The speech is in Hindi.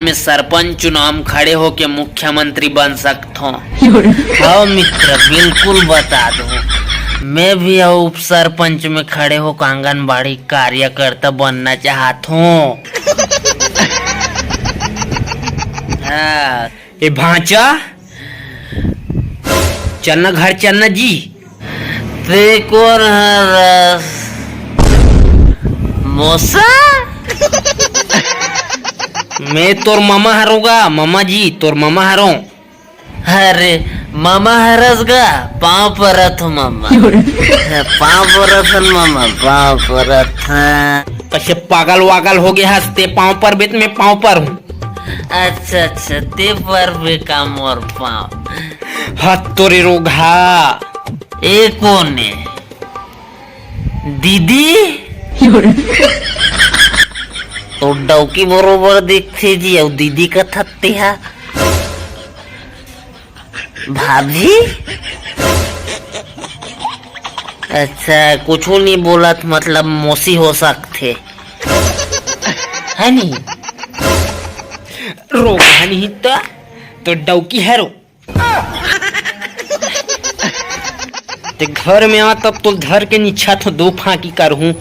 मैं सरपंच चुनाव में खड़े होके मुख्यमंत्री बन सकता हूँ। हाँ मित्र, बिल्कुल बता दो। मैं भी उप सरपंच में खड़े होकर आंगनबाड़ी कार्यकर्ता बनना चाहता हूँ। हाँ, ये भांचा चलना घर चलना जी। देखो मौसा मैं तोर मामा हरूँगा। मामा जी तोर मामा हरो। अरे मामा हरसगा पाँव परत हो मामा। पाँव परत हन मामा, पाँव परत। अच्छा पागल वागल हो गया हंसते पाँव पर बेत में पाँव पर हूँ। अच्छा अच्छा ते पर भी काम और पाँव हाथ तोरे रोगा। ए कौन है दीदी? तो डौकी बरोबर दिखते जी और दीदी का थत्ते है भाभी। अच्छा कुछ नहीं बोला तो मतलब मौसी हो सकते है नहीं? रोगा नहीं तो डौकी है रो। ते घर में आ तब तो घर के नीचा तो दो फांकी कर हूँ।